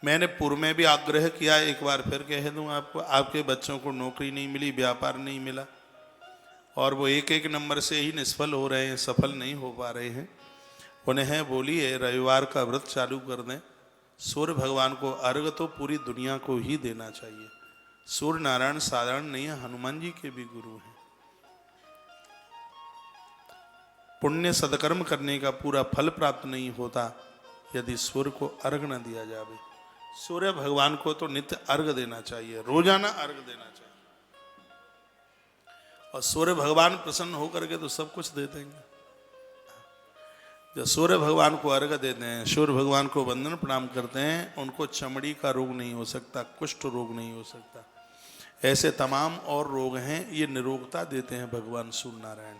मैंने पूर्व में भी आग्रह किया, एक बार फिर कह दूं आपको, आपके बच्चों को नौकरी नहीं मिली, व्यापार नहीं मिला और वो एक एक नंबर से ही निष्फल हो रहे हैं, सफल नहीं हो पा रहे हैं। उन्हें बोलिए रविवार का व्रत चालू कर दें। सूर्य भगवान को अर्घ तो पूरी दुनिया को ही देना चाहिए। सूर्य नारायण साधारण नहीं है, हनुमान जी के भी गुरु हैं। पुण्य सदकर्म करने का पूरा फल प्राप्त नहीं होता यदि सूर्य को अर्घ न दिया जाए। सूर्य भगवान को तो नित्य अर्घ देना चाहिए, रोजाना अर्घ देना चाहिए। और सूर्य भगवान प्रसन्न होकर के तो सब कुछ दे देंगे। जब सूर्य भगवान को अर्घ देते हैं, सूर्य भगवान को वंदन प्रणाम करते हैं, उनको चमड़ी का रोग नहीं हो सकता, कुष्ठ रोग नहीं हो सकता, ऐसे तमाम और रोग हैं, ये निरोगता देते हैं भगवान सूर्य नारायण।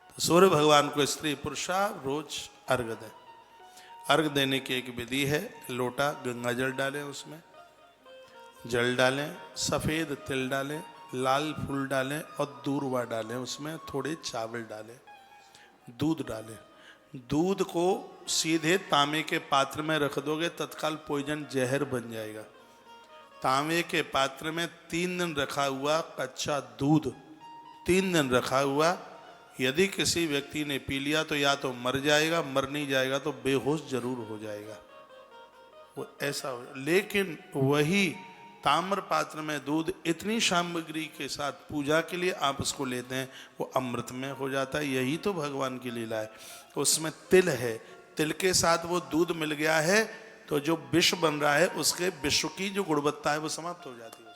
तो सूर्य भगवान को स्त्री पुरुषा रोज अर्घ दें। अर्घ देने की एक विधि है, लोटा गंगा जल डालें, उसमें जल डालें, सफ़ेद तिल डालें, लाल फूल डालें और दूर्वा डालें, उसमें थोड़े चावल डालें, दूध डालें। दूध को सीधे तांबे के पात्र में रख दोगे, तत्काल पॉइजन जहर बन जाएगा। तांबे के पात्र में 3 दिन रखा हुआ कच्चा दूध, 3 दिन रखा हुआ, यदि किसी व्यक्ति ने पी लिया तो या तो मर जाएगा, मर नहीं जाएगा तो बेहोश जरूर हो जाएगा, वो ऐसा हो। लेकिन वही ताम्र पात्र में दूध इतनी सामग्री के साथ पूजा के लिए आप उसको लेते हैं, वो अमृत में हो जाता है। यही तो भगवान की लीला है। उसमें तिल है, तिल के साथ वो दूध मिल गया है तो जो विष बन रहा है उसके विष की जो गुणवत्ता है वो समाप्त हो जाती है।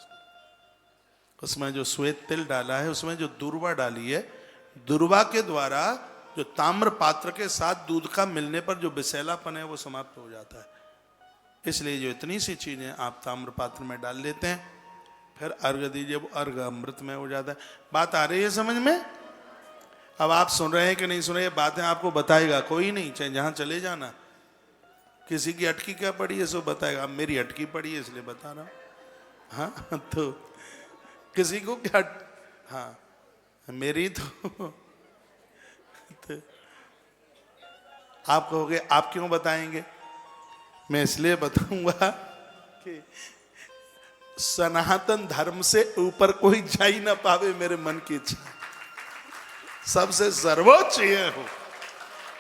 उसमें जो श्वेत तिल डाला है, उसमें जो दूर्वा डाली है, दूर्वा के द्वारा जो ताम्र पात्र के साथ दूध का मिलने पर जो विषैलापन है वो समाप्त हो जाता है। इसलिए जो इतनी सी चीजें आप ताम्र पात्र में डाल लेते हैं, फिर अर्घ दीजिए, वो अर्घ अमृत में हो जाता है। बात आ रही है समझ में? अब आप सुन रहे हैं कि नहीं सुन रहे, बातें आपको बताएगा कोई नहीं, चाहे जहां चले जाना। किसी की अटकी क्या पड़ी है सो बताएगा, अब मेरी अटकी पड़ी है इसलिए बता रहा हूं। हाँ तो किसी को क्या, हाँ मेरी तो आप कहोगे आप क्यों बताएंगे? मैं इसलिए बताऊंगा कि सनातन धर्म से ऊपर कोई जा ही ना पावे, मेरे मन की इच्छा सबसे सर्वोच्च ये हो।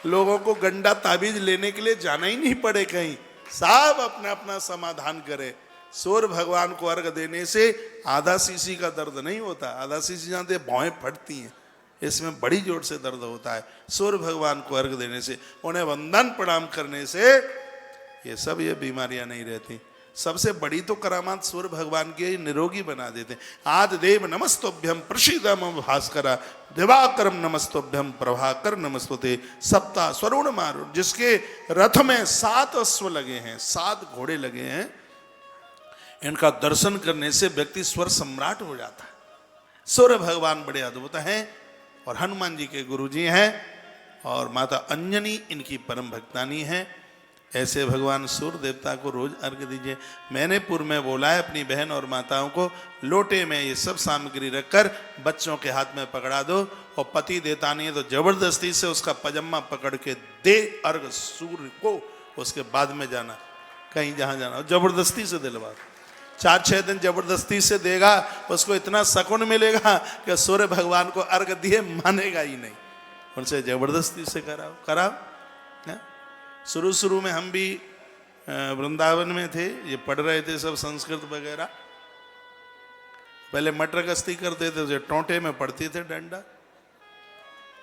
लोगों को गंडा ताबीज लेने के लिए जाना ही नहीं पड़े कहीं, सब अपना अपना समाधान करे। सूर्य भगवान को अर्घ देने से आधा सीसी का दर्द नहीं होता। आधा सीसी जानते भौएं फटती हैं, इसमें बड़ी जोर से दर्द होता है। सूर्य भगवान को अर्घ देने से, उन्हें वंदन प्रणाम करने से ये सब ये बीमारियां नहीं रहती। सबसे बड़ी तो करामात सूर्य भगवान के निरोगी बना देते हैं। आदि देव नमस्तोभ्यम प्रसीद मम भास्करा, दिवाकरम नमस्तोभ्यम प्रभाकर नमस्तुते, सप्ता स्वरुण मारुण। जिसके रथ में 7 अश्व लगे हैं, 7 घोड़े लगे हैं, इनका दर्शन करने से व्यक्ति स्वर सम्राट हो जाता है। सूर्य भगवान बड़े अद्भुत हैं और हनुमान जी के गुरु जी हैं और माता अंजनी इनकी परम भक्तानी हैं। ऐसे भगवान सूर्य देवता को रोज अर्घ दीजिए। मैंने पूर्व में बोला है अपनी बहन और माताओं को, लोटे में ये सब सामग्री रखकर बच्चों के हाथ में पकड़ा दो, और पति देता नहीं है तो जबरदस्ती से उसका पजामा पकड़ के दे अर्घ सूर्य को। उसके बाद में जाना कहीं जहां जाना, जबरदस्ती से दिलवा। 4-6 दिन जबरदस्ती से देगा, उसको इतना सकून मिलेगा कि सूर्य भगवान को अर्घ दिए मानेगा ही नहीं। उनसे जबरदस्ती से कराओ। शुरू में हम भी वृंदावन में थे, ये पढ़ रहे थे सब संस्कृत वगैरह। पहले मटर गश्ती करते थे, उसे टोंटे में पढ़ते थे डंडा,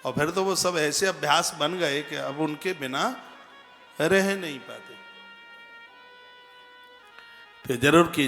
और फिर तो वो सब ऐसे अभ्यास बन गए कि अब उनके बिना रह नहीं पाते। तो जरूर की